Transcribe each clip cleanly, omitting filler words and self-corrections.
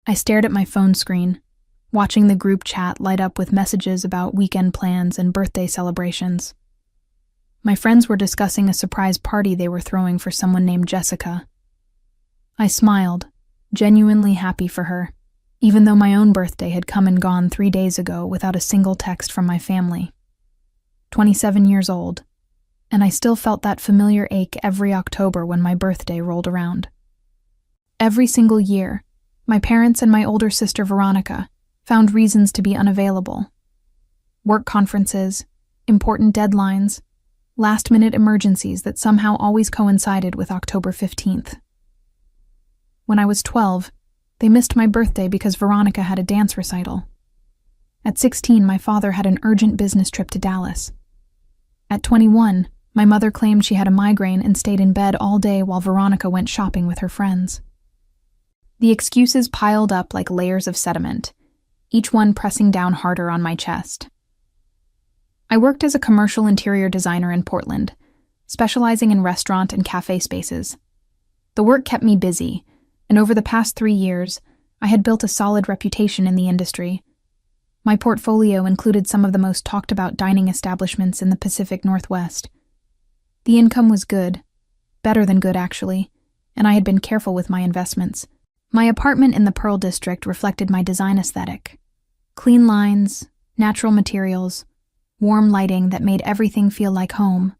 I stared at my phone screen, watching the group chat light up with messages about weekend plans and birthday celebrations. My friends were discussing a surprise party they were throwing for someone named Jessica. I smiled, genuinely happy for her, even though my own birthday had come and gone 3 days ago without a single text from my family. 27 years old, and I still felt that familiar ache every October when my birthday rolled around. Every single year, my parents and my older sister Veronica found reasons to be unavailable. Work conferences, important deadlines, last-minute emergencies that somehow always coincided with October 15th. When I was 12, they missed my birthday because Veronica had a dance recital. At 16, my father had an urgent business trip to Dallas. At 21, my mother claimed she had a migraine and stayed in bed all day while Veronica went shopping with her friends. The excuses piled up like layers of sediment, each one pressing down harder on my chest. I worked as a commercial interior designer in Portland, specializing in restaurant and cafe spaces. The work kept me busy, and over the past 3 years, I had built a solid reputation in the industry. My portfolio included some of the most talked-about dining establishments in the Pacific Northwest. The income was good, better than good actually, and I had been careful with my investments. My apartment in the Pearl District reflected my design aesthetic. Clean lines, natural materials, warm lighting that made everything feel like home.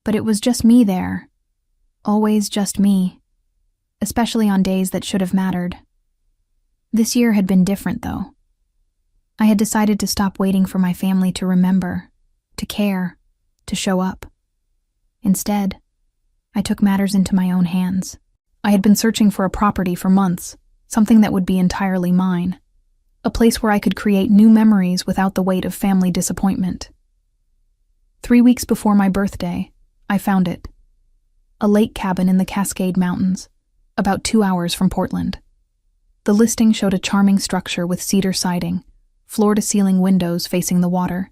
But it was just me there. Always just me. Especially on days that should have mattered. This year had been different, though. I had decided to stop waiting for my family to remember, to care, to show up. Instead, I took matters into my own hands. I had been searching for a property for months, something that would be entirely mine. A place where I could create new memories without the weight of family disappointment. 3 weeks before my birthday, I found it. A lake cabin in the Cascade Mountains, about 2 hours from Portland. The listing showed a charming structure with cedar siding, floor-to-ceiling windows facing the water,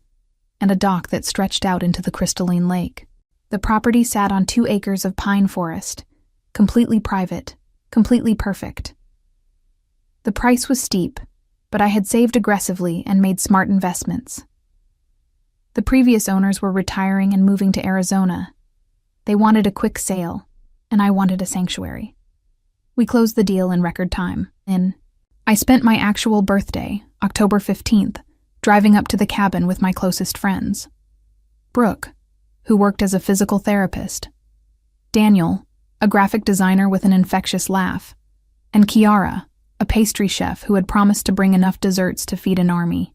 and a dock that stretched out into the crystalline lake. The property sat on 2 acres of pine forest, completely private, completely perfect. The price was steep, but I had saved aggressively and made smart investments. The previous owners were retiring and moving to Arizona. They wanted a quick sale, and I wanted a sanctuary. We closed the deal in record time. I spent my actual birthday, October 15th, driving up to the cabin with my closest friends. Brooke, who worked as a physical therapist, Daniel, a graphic designer with an infectious laugh, and Kiara, a pastry chef who had promised to bring enough desserts to feed an army.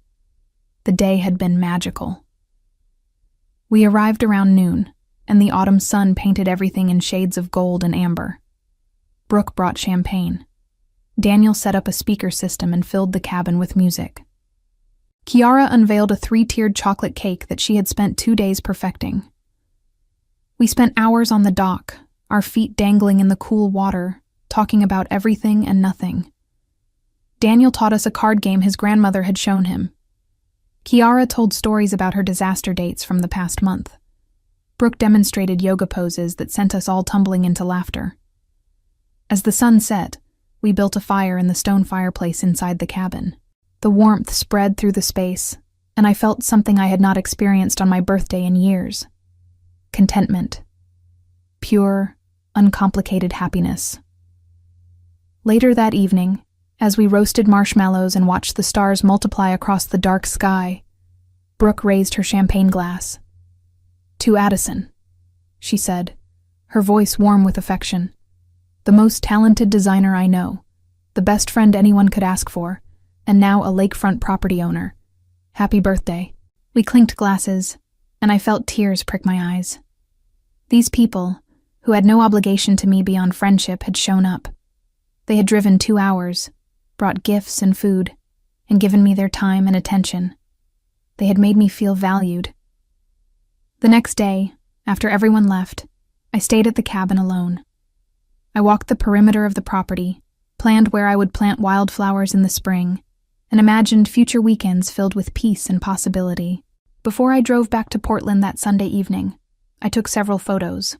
The day had been magical. We arrived around noon, and the autumn sun painted everything in shades of gold and amber. Brooke brought champagne. Daniel set up a speaker system and filled the cabin with music. Kiara unveiled a 3-tiered chocolate cake that she had spent 2 days perfecting. We spent hours on the dock, our feet dangling in the cool water, talking about everything and nothing. Daniel taught us a card game his grandmother had shown him. Kiara told stories about her disaster dates from the past month. Brooke demonstrated yoga poses that sent us all tumbling into laughter. As the sun set, we built a fire in the stone fireplace inside the cabin. The warmth spread through the space, and I felt something I had not experienced on my birthday in years. Contentment. Pure, uncomplicated happiness. Later that evening, as we roasted marshmallows and watched the stars multiply across the dark sky, Brooke raised her champagne glass. "To Addison," she said, her voice warm with affection. "The most talented designer I know, the best friend anyone could ask for, and now a lakefront property owner. Happy birthday." We clinked glasses, and I felt tears prick my eyes. These people, who had no obligation to me beyond friendship, had shown up. They had driven 2 hours, brought gifts and food, and given me their time and attention. They had made me feel valued. The next day, after everyone left, I stayed at the cabin alone. I walked the perimeter of the property, planned where I would plant wildflowers in the spring, and imagined future weekends filled with peace and possibility. Before I drove back to Portland that Sunday evening, I took several photos.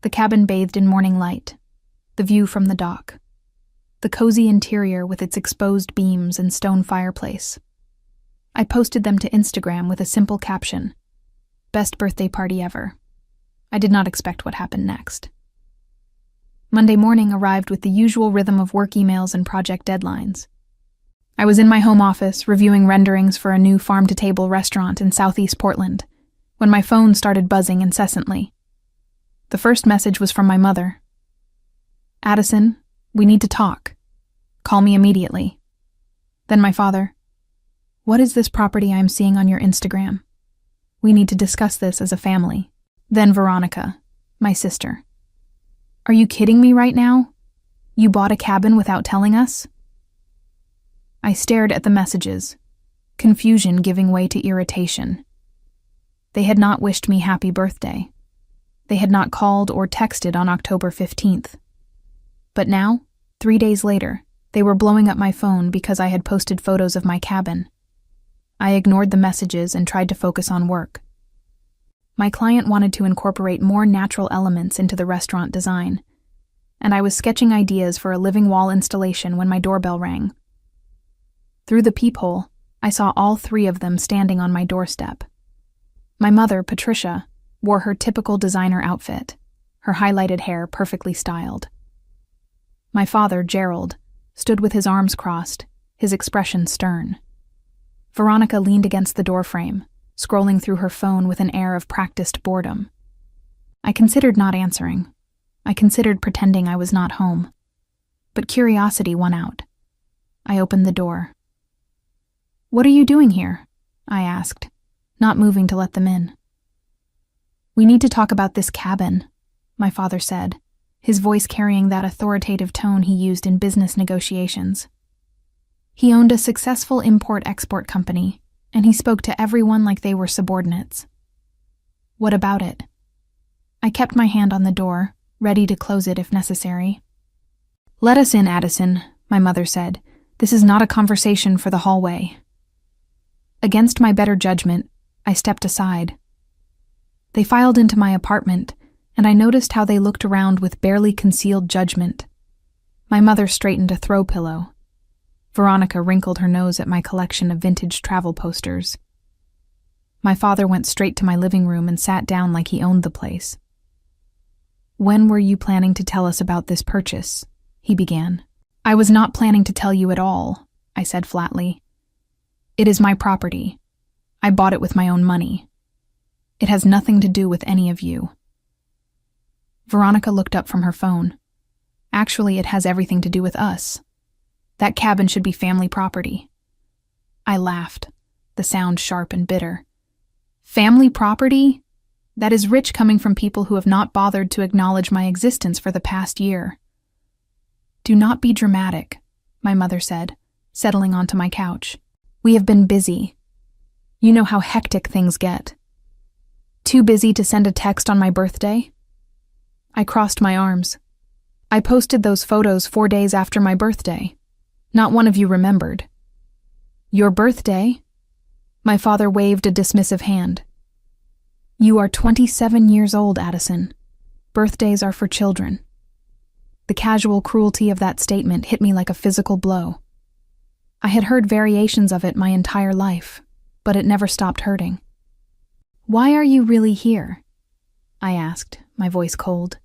The cabin bathed in morning light, the view from the dock. the cozy interior with its exposed beams and stone fireplace. I posted them to Instagram with a simple caption, "Best birthday party ever." I did not expect what happened next. Monday morning arrived with the usual rhythm of work emails and project deadlines. I was in my home office reviewing renderings for a new farm-to-table restaurant in Southeast Portland when my phone started buzzing incessantly. The first message was from my mother. "Addison, we need to talk. Call me immediately." Then my father. "What is this property I am seeing on your Instagram? We need to discuss this as a family." Then Veronica, my sister. "Are you kidding me right now? You bought a cabin without telling us?" I stared at the messages, confusion giving way to irritation. They had not wished me happy birthday. They had not called or texted on October 15th. But now, 3 days later, they were blowing up my phone because I had posted photos of my cabin. I ignored the messages and tried to focus on work. My client wanted to incorporate more natural elements into the restaurant design, and I was sketching ideas for a living wall installation when my doorbell rang. Through the peephole, I saw all 3 of them standing on my doorstep. My mother, Patricia, wore her typical designer outfit, her highlighted hair perfectly styled. My father, Gerald, stood with his arms crossed, his expression stern. Veronica leaned against the doorframe, scrolling through her phone with an air of practiced boredom. I considered not answering. I considered pretending I was not home. But curiosity won out. I opened the door. "What are you doing here?" I asked, not moving to let them in. "We need to talk about this cabin," my father said, his voice carrying that authoritative tone he used in business negotiations. He owned a successful import-export company, and he spoke to everyone like they were subordinates. "What about it?" I kept my hand on the door, ready to close it if necessary. "Let us in, Addison," my mother said. "This is not a conversation for the hallway." Against my better judgment, I stepped aside. They filed into my apartment, and I noticed how they looked around with barely concealed judgment. My mother straightened a throw pillow. Veronica wrinkled her nose at my collection of vintage travel posters. My father went straight to my living room and sat down like he owned the place. "When were you planning to tell us about this purchase?" he began. "I was not planning to tell you at all," I said flatly. "It is my property. I bought it with my own money. It has nothing to do with any of you." Veronica looked up from her phone. "Actually, it has everything to do with us. That cabin should be family property." I laughed, the sound sharp and bitter. "Family property? That is rich coming from people who have not bothered to acknowledge my existence for the past year." "Do not be dramatic," my mother said, settling onto my couch. "We have been busy. You know how hectic things get. Too busy to send a text on my birthday?" I crossed my arms. "I posted those photos 4 days after my birthday. Not one of you remembered." "Your birthday?" My father waved a dismissive hand. "You are 27 years old, Addison. Birthdays are for children." The casual cruelty of that statement hit me like a physical blow. I had heard variations of it my entire life, but it never stopped hurting. "Why are you really here?" I asked, my voice cold.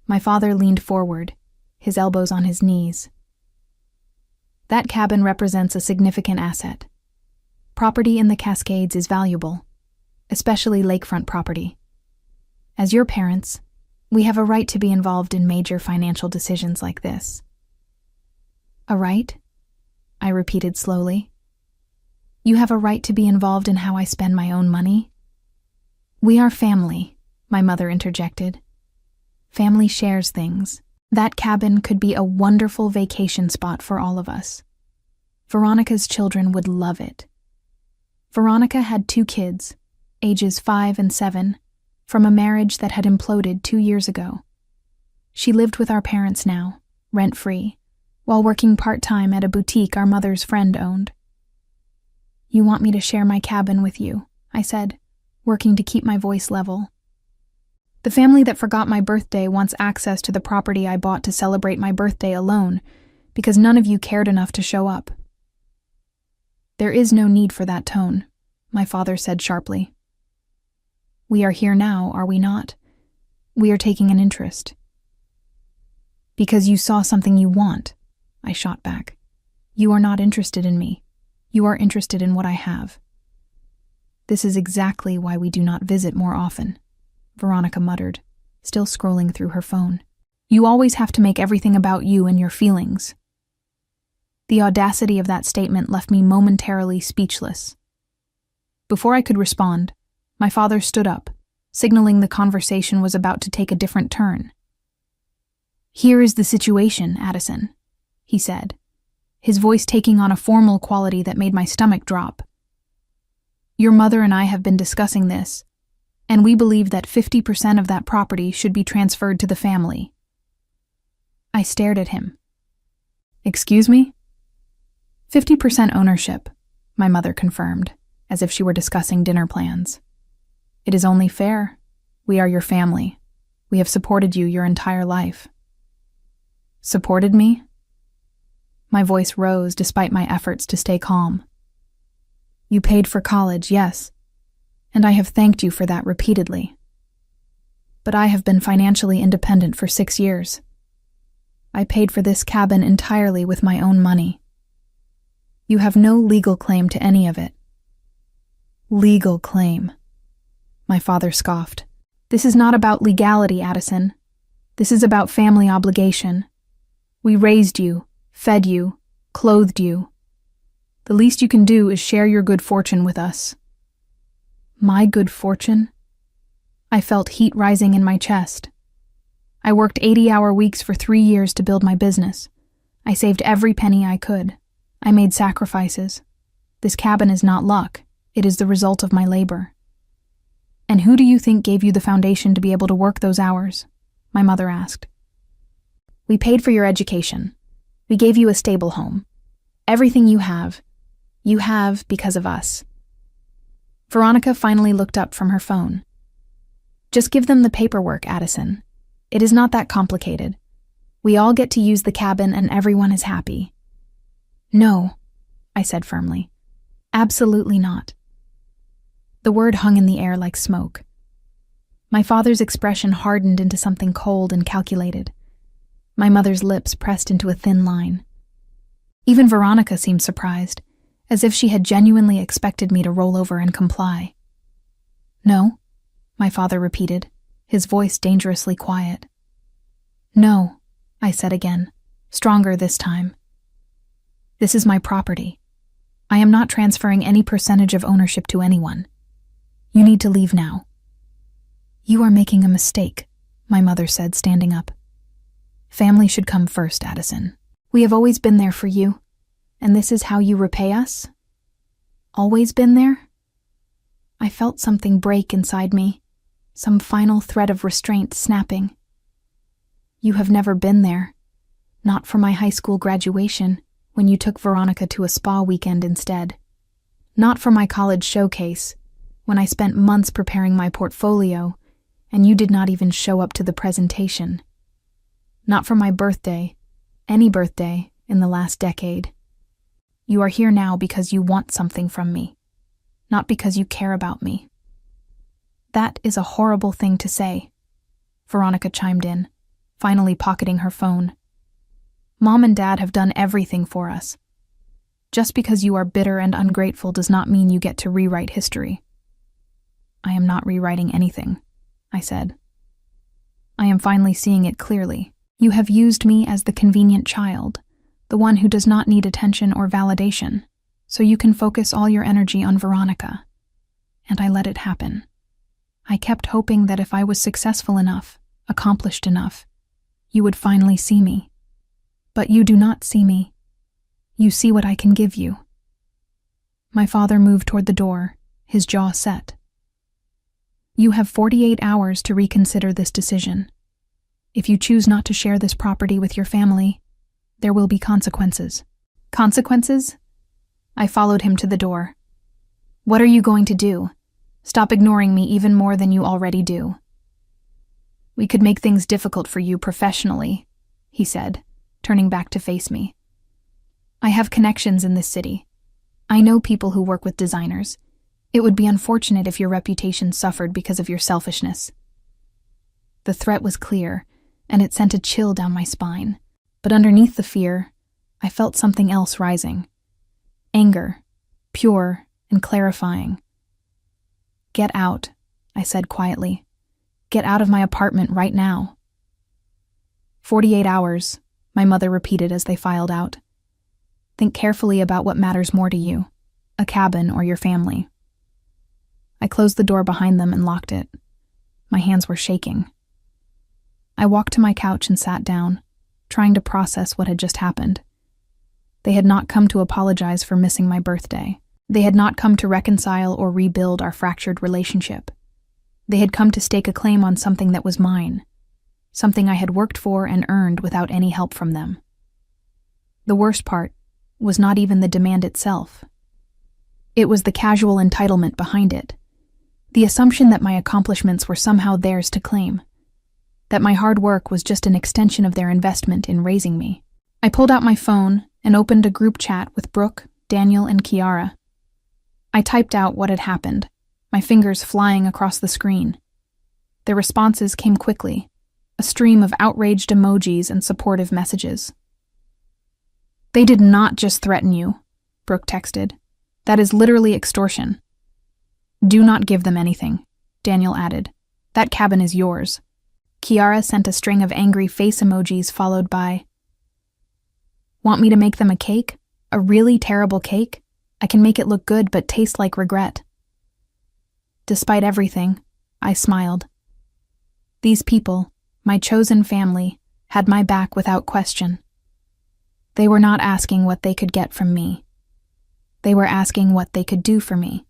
My father leaned forward, his elbows on his knees. "That cabin represents a significant asset. Property in the Cascades is valuable, especially lakefront property. As your parents, we have a right to be involved in major financial decisions like this." "A right?" I repeated slowly. "You have a right to be involved in how I spend my own money?" "We are family," my mother interjected. "Family shares things. That cabin could be a wonderful vacation spot for all of us. Veronica's children would love it." Veronica had 2 kids, ages 5 and 7, from a marriage that had imploded 2 years ago. She lived with our parents now, rent-free, while working part-time at a boutique our mother's friend owned. "You want me to share my cabin with you," I said, working to keep my voice level. "The family that forgot my birthday wants access to the property I bought to celebrate my birthday alone, because none of you cared enough to show up." "There is no need for that tone," my father said sharply. "We are here now, are we not? We are taking an interest." "Because you saw something you want," I shot back. "You are not interested in me. You are interested in what I have." "This is exactly why we do not visit more often," Veronica muttered, still scrolling through her phone. "You always have to make everything about you and your feelings." The audacity of that statement left me momentarily speechless. Before I could respond, my father stood up, signaling the conversation was about to take a different turn. "Here is the situation, Addison," he said, his voice taking on a formal quality that made my stomach drop. "Your mother and I have been discussing this, and we believe that 50% of that property should be transferred to the family." I stared at him. "Excuse me?" 50% ownership," my mother confirmed, as if she were discussing dinner plans. "It is only fair. We are your family. We have supported you your entire life." "Supported me?" My voice rose despite my efforts to stay calm. "You paid for college, yes, and I have thanked you for that repeatedly. But I have been financially independent for 6 years. I paid for this cabin entirely with my own money. You have no legal claim to any of it." "Legal claim," my father scoffed. "This is not about legality, Addison. This is about family obligation. We raised you, fed you, clothed you. The least you can do is share your good fortune with us." My good fortune? I felt heat rising in my chest. I worked 80-hour weeks for 3 years to build my business. I saved every penny I could. I made sacrifices. This cabin is not luck. It is the result of my labor. "And who do you think gave you the foundation to be able to work those hours?" my mother asked. "We paid for your education. We gave you a stable home. Everything you have because of us." Veronica finally looked up from her phone. "Just give them the paperwork, Addison. It is not that complicated. We all get to use the cabin and everyone is happy." "No," I said firmly. "Absolutely not." The word hung in the air like smoke. My father's expression hardened into something cold and calculated. My mother's lips pressed into a thin line. Even Veronica seemed surprised, as if she had genuinely expected me to roll over and comply. "No," my father repeated, his voice dangerously quiet. "No," I said again, stronger this time. "This is my property. I am not transferring any percentage of ownership to anyone. You need to leave now." "You are making a mistake," my mother said, standing up. "Family should come first, Addison. We have always been there for you, and this is how you repay us?" "Always been there?" I felt something break inside me, some final thread of restraint snapping. "You have never been there. Not for my high school graduation, when you took Veronica to a spa weekend instead. Not for my college showcase, when I spent months preparing my portfolio, and you did not even show up to the presentation. Not for my birthday, any birthday, in the last decade. You are here now because you want something from me, not because you care about me." "That is a horrible thing to say," Veronica chimed in, finally pocketing her phone. "Mom and Dad have done everything for us. Just because you are bitter and ungrateful does not mean you get to rewrite history." "I am not rewriting anything," I said. "I am finally seeing it clearly. You have used me as the convenient child, the one who does not need attention or validation, so you can focus all your energy on Veronica. And I let it happen. I kept hoping that if I was successful enough, accomplished enough, you would finally see me. But you do not see me. You see what I can give you." My father moved toward the door, his jaw set. "You have 48 hours to reconsider this decision. If you choose not to share this property with your family, there will be consequences." "Consequences?" I followed him to the door. "What are you going to do? Stop ignoring me even more than you already do." "We could make things difficult for you professionally," he said, turning back to face me. have connections in this city. I know people who work with designers. It would be unfortunate if your reputation suffered because of your selfishness." The threat was clear, and it sent a chill down my spine. But underneath the fear, I felt something else rising. Anger, pure and clarifying. "Get out," I said quietly. "Get out of my apartment right now." 48 hours, my mother repeated as they filed out. "Think carefully about what matters more to you, a cabin or your family." I closed the door behind them and locked it. My hands were shaking. I walked to my couch and sat down, trying to process what had just happened. They had not come to apologize for missing my birthday. They had not come to reconcile or rebuild our fractured relationship. They had come to stake a claim on something that was mine, something I had worked for and earned without any help from them. The worst part was not even the demand itself. It was the casual entitlement behind it, the assumption that my accomplishments were somehow theirs to claim, that my hard work was just an extension of their investment in raising me. I pulled out my phone and opened a group chat with Brooke, Daniel, and Kiara. I typed out what had happened, my fingers flying across the screen. Their responses came quickly, a stream of outraged emojis and supportive messages. "They did not just threaten you," Brooke texted. "That is literally extortion." "Do not give them anything," Daniel added. "That cabin is yours." Kiara sent a string of angry face emojis followed by, "Want me to make them a cake? A really terrible cake? I can make it look good but taste like regret." Despite everything, I smiled. These people, my chosen family, had my back without question. They were not asking what they could get from me. They were asking what they could do for me.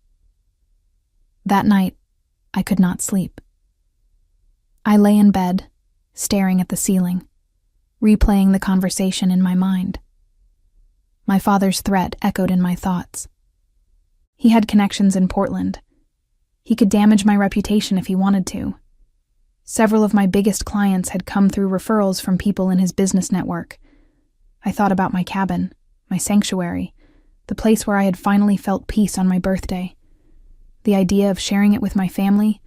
That night, I could not sleep. I lay in bed, staring at the ceiling, replaying the conversation in my mind. My father's threat echoed in my thoughts. He had connections in Portland. He could damage my reputation if he wanted to. Several of my biggest clients had come through referrals from people in his business network. I thought about my cabin, my sanctuary, the place where I had finally felt peace on my birthday. The idea of sharing it with my family,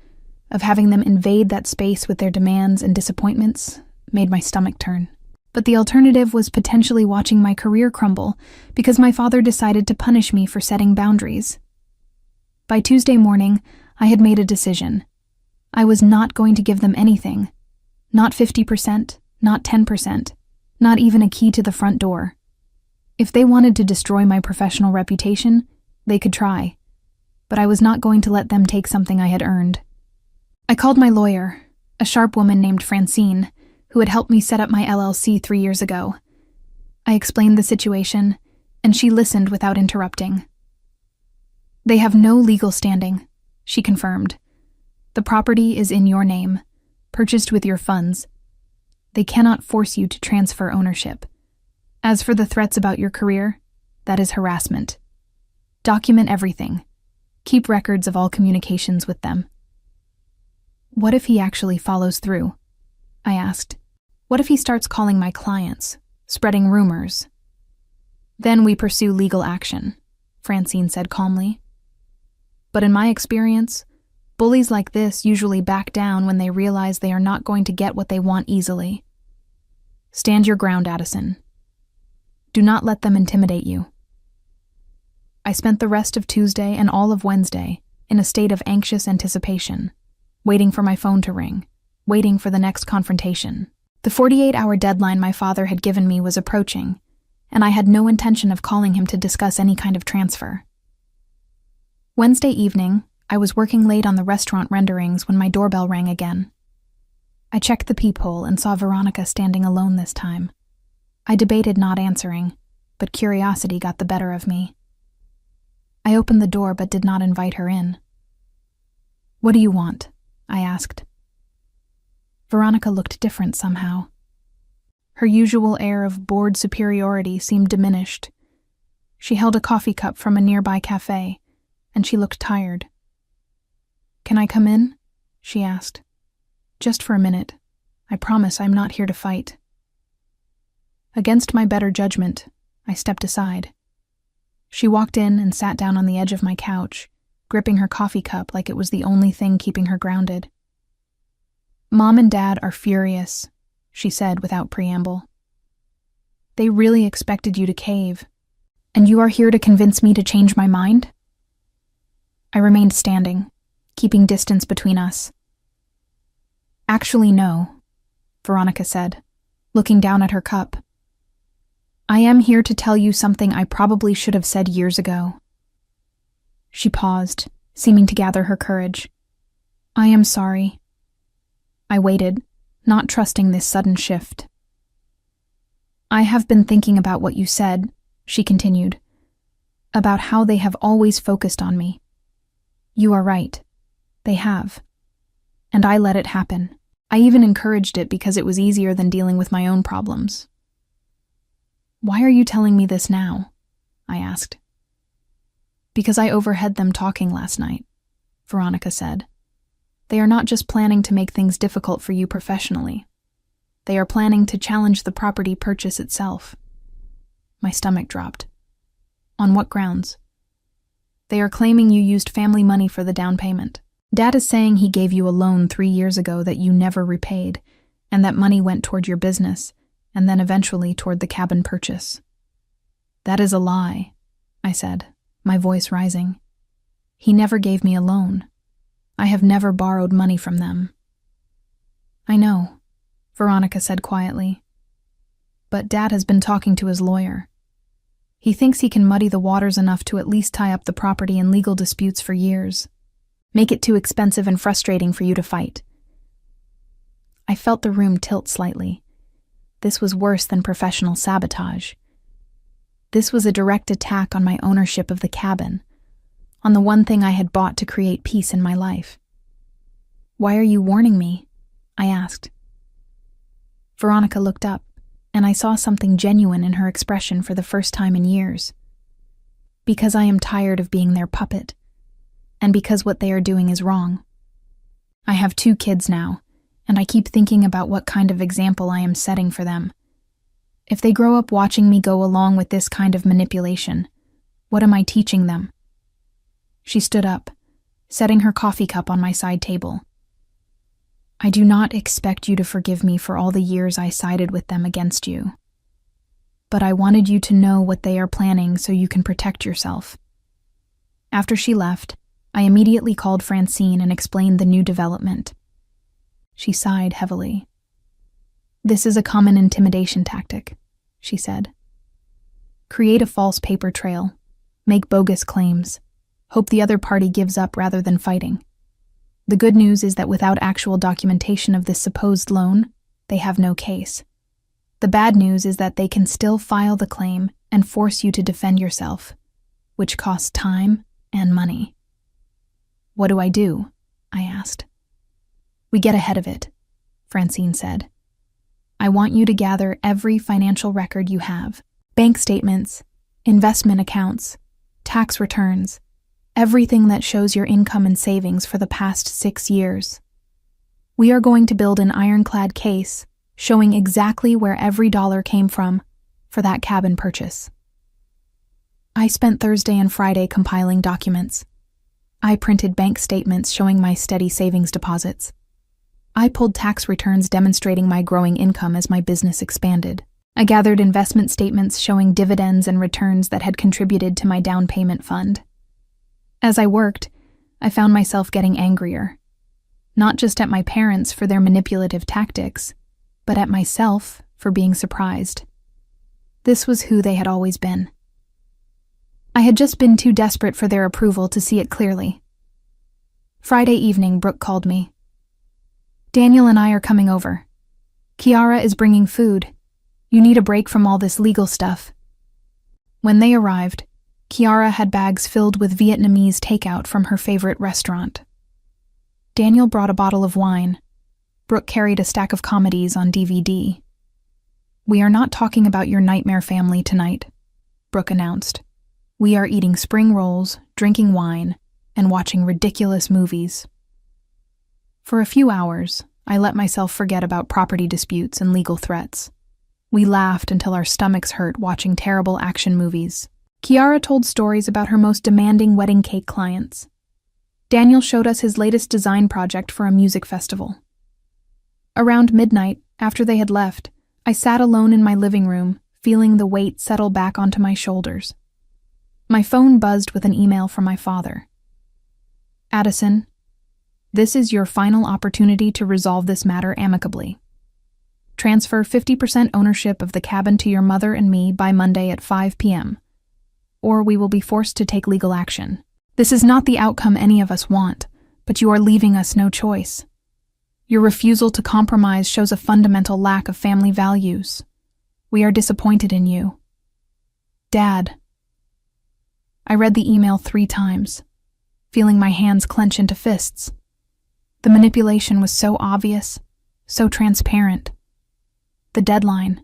of having them invade that space with their demands and disappointments, made my stomach turn. But the alternative was potentially watching my career crumble because my father decided to punish me for setting boundaries. By Tuesday morning, I had made a decision. I was not going to give them anything. Not 50%, not 10%, not even a key to the front door. If they wanted to destroy my professional reputation, they could try. But I was not going to let them take something I had earned. I called my lawyer, a sharp woman named Francine, who had helped me set up my LLC 3 years ago. I explained the situation, and she listened without interrupting. "They have no legal standing," she confirmed. "The property is in your name, purchased with your funds. They cannot force you to transfer ownership. As for the threats about your career, that is harassment. Document everything. Keep records of all communications with them." "What if he actually follows through?" I asked. "What if he starts calling my clients, spreading rumors?" "Then we pursue legal action," Francine said calmly. "But in my experience, bullies like this usually back down when they realize they are not going to get what they want easily. Stand your ground, Addison. Do not let them intimidate you." I spent the rest of Tuesday and all of Wednesday in a state of anxious anticipation, waiting for my phone to ring, waiting for the next confrontation. The 48-hour deadline my father had given me was approaching, and I had no intention of calling him to discuss any kind of transfer. Wednesday evening, I was working late on the restaurant renderings when my doorbell rang again. I checked the peephole and saw Veronica standing alone this time. I debated not answering, but curiosity got the better of me. I opened the door but did not invite her in. "What do you want?" I asked. Veronica looked different somehow. Her usual air of bored superiority seemed diminished. She held a coffee cup from a nearby cafe, and she looked tired. "Can I come in?" she asked. "Just for a minute. I promise I'm not here to fight." Against my better judgment, I stepped aside. She walked in and sat down on the edge of my couch, gripping her coffee cup like it was the only thing keeping her grounded. "Mom and Dad are furious," she said without preamble. "They really expected you to cave, and you are here to convince me to change my mind?" I remained standing, keeping distance between us. "Actually, no," Veronica said, looking down at her cup. "I am here to tell you something I probably should have said years ago." She paused, seeming to gather her courage. "I am sorry." I waited, not trusting this sudden shift. "I have been thinking about what you said," she continued, "about how they have always focused on me. You are right. They have. And I let it happen. I even encouraged it because it was easier than dealing with my own problems." "Why are you telling me this now?" I asked. "Because I overheard them talking last night," Veronica said. "They are not just planning to make things difficult for you professionally. They are planning to challenge the property purchase itself." My stomach dropped. "On what grounds?" "They are claiming you used family money for the down payment. Dad is saying he gave you a loan 3 years ago that you never repaid, and that money went toward your business, and then eventually toward the cabin purchase." "That is a lie," I said, my voice rising. "He never gave me a loan. I have never borrowed money from them." "I know," Veronica said quietly. "But Dad has been talking to his lawyer. He thinks he can muddy the waters enough to at least tie up the property in legal disputes for years. Make it too expensive and frustrating for you to fight." I felt the room tilt slightly. This was worse than professional sabotage. This was a direct attack on my ownership of the cabin, on the one thing I had bought to create peace in my life. "Why are you warning me?" I asked. Veronica looked up, and I saw something genuine in her expression for the first time in years. "Because I am tired of being their puppet, and because what they are doing is wrong. I have 2 kids now, and I keep thinking about what kind of example I am setting for them. If they grow up watching me go along with this kind of manipulation, what am I teaching them?" She stood up, setting her coffee cup on my side table. "I do not expect you to forgive me for all the years I sided with them against you. But I wanted you to know what they are planning so you can protect yourself." After she left, I immediately called Francine and explained the new development. She sighed heavily. "This is a common intimidation tactic," she said. "Create a false paper trail, make bogus claims, hope the other party gives up rather than fighting. The good news is that without actual documentation of this supposed loan, they have no case. The bad news is that they can still file the claim and force you to defend yourself, which costs time and money." "What do I do?" I asked. "We get ahead of it," Francine said. "I want you to gather every financial record you have, bank statements, investment accounts, tax returns, everything that shows your income and savings for the past 6 years. We are going to build an ironclad case showing exactly where every dollar came from for that cabin purchase." I spent Thursday and Friday compiling documents. I printed bank statements showing my steady savings deposits. I pulled tax returns demonstrating my growing income as my business expanded. I gathered investment statements showing dividends and returns that had contributed to my down payment fund. As I worked, I found myself getting angrier, not just at my parents for their manipulative tactics, but at myself for being surprised. This was who they had always been. I had just been too desperate for their approval to see it clearly. Friday evening, Brooke called me. "Daniel and I are coming over. Kiara is bringing food. You need a break from all this legal stuff." When they arrived, Kiara had bags filled with Vietnamese takeout from her favorite restaurant. Daniel brought a bottle of wine. Brooke carried a stack of comedies on DVD. "We are not talking about your nightmare family tonight," Brooke announced. "We are eating spring rolls, drinking wine, and watching ridiculous movies." For a few hours, I let myself forget about property disputes and legal threats. We laughed until our stomachs hurt watching terrible action movies. Kiara told stories about her most demanding wedding cake clients. Daniel showed us his latest design project for a music festival. Around midnight, after they had left, I sat alone in my living room, feeling the weight settle back onto my shoulders. My phone buzzed with an email from my father. Addison, this is your final opportunity to resolve this matter amicably. Transfer 50% ownership of the cabin to your mother and me by Monday at 5 p.m., or we will be forced to take legal action. This is not the outcome any of us want, but you are leaving us no choice. Your refusal to compromise shows a fundamental lack of family values. We are disappointed in you. Dad. I read the email 3 times, feeling my hands clench into fists. The manipulation was so obvious, so transparent. The deadline,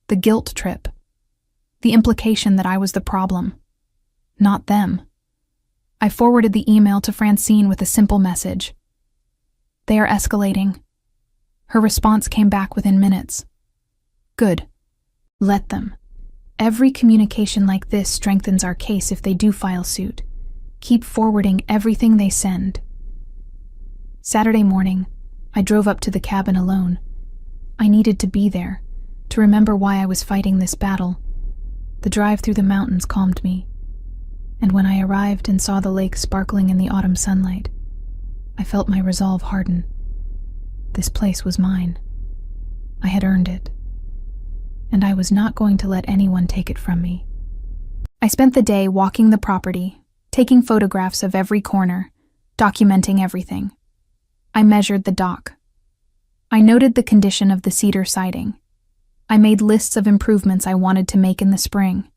the guilt trip, the implication that I was the problem, not them. I forwarded the email to Francine with a simple message. They are escalating. Her response came back within minutes. Good. Let them. Every communication like this strengthens our case if they do file suit. Keep forwarding everything they send. Saturday morning, I drove up to the cabin alone. I needed to be there, to remember why I was fighting this battle. The drive through the mountains calmed me, and when I arrived and saw the lake sparkling in the autumn sunlight, I felt my resolve harden. This place was mine. I had earned it, and I was not going to let anyone take it from me. I spent the day walking the property, taking photographs of every corner, documenting everything. I measured the dock. I noted the condition of the cedar siding. I made lists of improvements I wanted to make in the spring.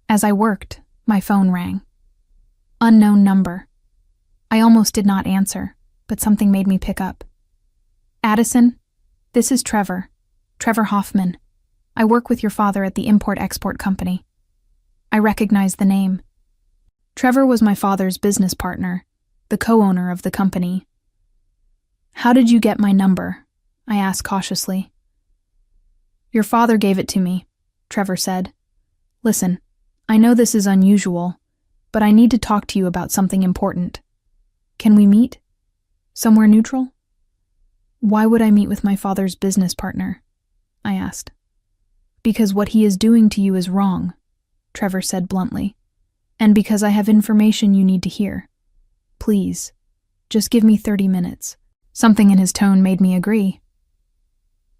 As I worked, my phone rang. Unknown number. I almost did not answer, but something made me pick up. Addison, this is Trevor Hoffman. I work with your father at the Import-Export Company. I recognized the name. Trevor was my father's business partner, the co-owner of the company. How did you get my number? I asked cautiously. Your father gave it to me, Trevor said. Listen, I know this is unusual, but I need to talk to you about something important. Can we meet? Somewhere neutral? Why would I meet with my father's business partner? I asked. Because what he is doing to you is wrong, Trevor said bluntly, and because I have information you need to hear. Please, just give me 30 minutes. Something in his tone made me agree.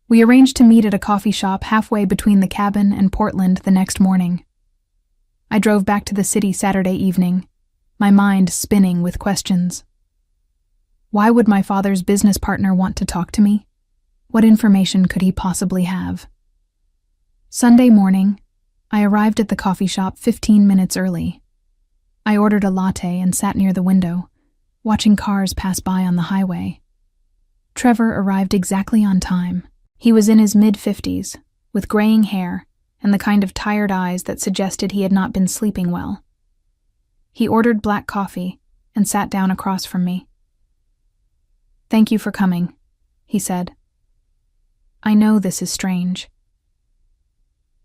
We arranged to meet at a coffee shop halfway between the cabin and Portland the next morning. I drove back to the city Saturday evening, my mind spinning with questions. Why would my father's business partner want to talk to me? What information could he possibly have? Sunday morning, I arrived at the coffee shop 15 minutes early. I ordered a latte and sat near the window, watching cars pass by on the highway. Trevor arrived exactly on time. He was in his mid-50s, with graying hair and the kind of tired eyes that suggested he had not been sleeping well. He ordered black coffee and sat down across from me. Thank you for coming, he said. I know this is strange.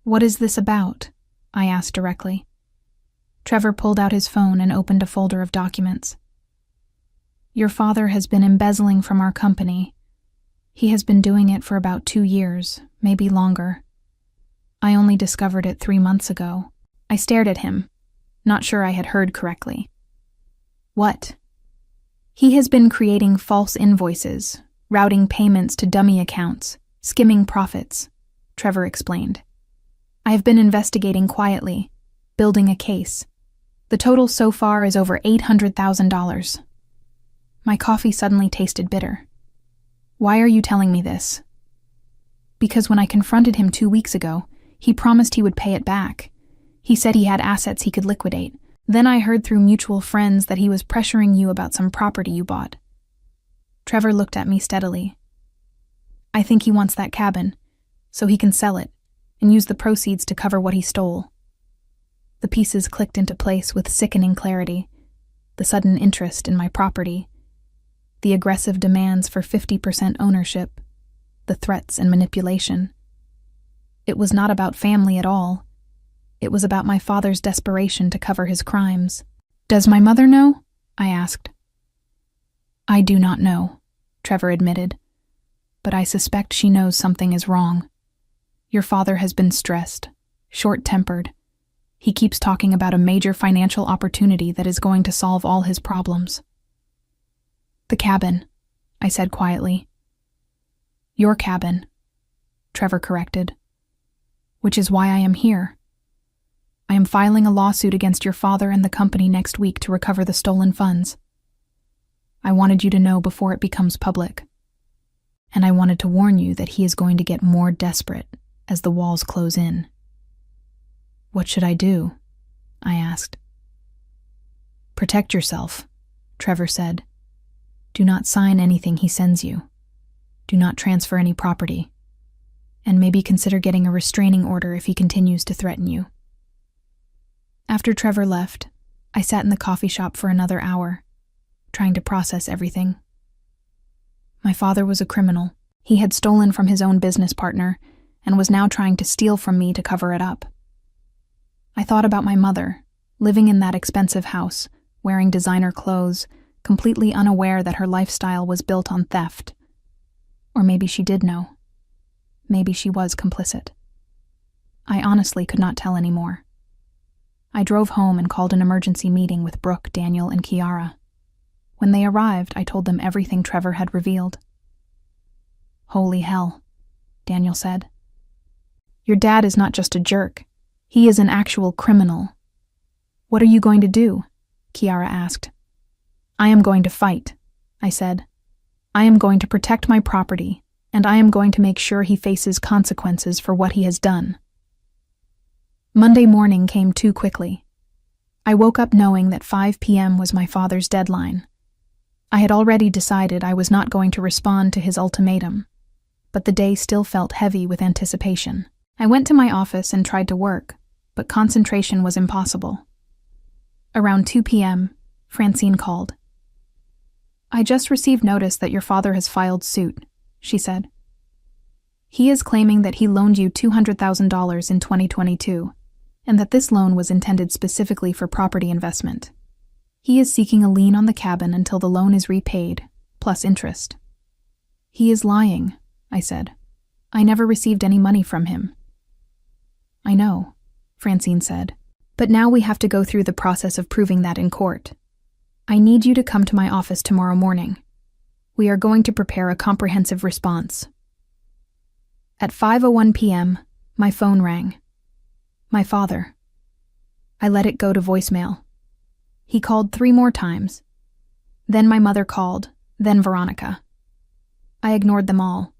What is this about? I asked directly. Trevor pulled out his phone and opened a folder of documents. Your father has been embezzling from our company. He has been doing it for about 2 years, maybe longer. I only discovered it 3 months ago. I stared at him, not sure I had heard correctly. What? He has been creating false invoices, routing payments to dummy accounts, skimming profits, Trevor explained. I have been investigating quietly, building a case. The total so far is over $800,000. My coffee suddenly tasted bitter. Why are you telling me this? Because when I confronted him 2 weeks ago, he promised he would pay it back. He said he had assets he could liquidate. Then I heard through mutual friends that he was pressuring you about some property you bought. Trevor looked at me steadily. I think he wants that cabin, so he can sell it and use the proceeds to cover what he stole. The pieces clicked into place with sickening clarity. The sudden interest in my property, the aggressive demands for 50% ownership, the threats and manipulation. It was not about family at all. It was about my father's desperation to cover his crimes. "Does my mother know?" I asked. "I do not know," Trevor admitted, "but I suspect she knows something is wrong. Your father has been stressed, short-tempered. He keeps talking about a major financial opportunity that is going to solve all his problems." "The cabin," I said quietly. "Your cabin," Trevor corrected. "Which is why I am here. I am filing a lawsuit against your father and the company next week to recover the stolen funds. I wanted you to know before it becomes public. And I wanted to warn you that he is going to get more desperate as the walls close in." "What should I do?" I asked. "Protect yourself," Trevor said. "Do not sign anything he sends you. Do not transfer any property. And maybe consider getting a restraining order if he continues to threaten you." After Trevor left, I sat in the coffee shop for another hour, trying to process everything. My father was a criminal. He had stolen from his own business partner and was now trying to steal from me to cover it up. I thought about my mother, living in that expensive house, wearing designer clothes, completely unaware that her lifestyle was built on theft. Or maybe she did know. Maybe she was complicit. I honestly could not tell anymore. I drove home and called an emergency meeting with Brooke, Daniel, and Kiara. When they arrived, I told them everything Trevor had revealed. "Holy hell," Daniel said. "Your dad is not just a jerk. He is an actual criminal." "What are you going to do?" Kiara asked. "I am going to fight," I said. "I am going to protect my property, and I am going to make sure he faces consequences for what he has done." Monday morning came too quickly. I woke up knowing that 5 p.m. was my father's deadline. I had already decided I was not going to respond to his ultimatum, but the day still felt heavy with anticipation. I went to my office and tried to work, but concentration was impossible. Around 2 p.m., Francine called. "I just received notice that your father has filed suit," she said. "He is claiming that he loaned you $200,000 in 2022, and that this loan was intended specifically for property investment. He is seeking a lien on the cabin until the loan is repaid, plus interest." "He is lying," I said. "I never received any money from him." "I know," Francine said, "but now we have to go through the process of proving that in court. I need you to come to my office tomorrow morning. We are going to prepare a comprehensive response." At 5:01 p.m., my phone rang. My father. I let it go to voicemail. He called 3 more times. Then my mother called, then Veronica. I ignored them all.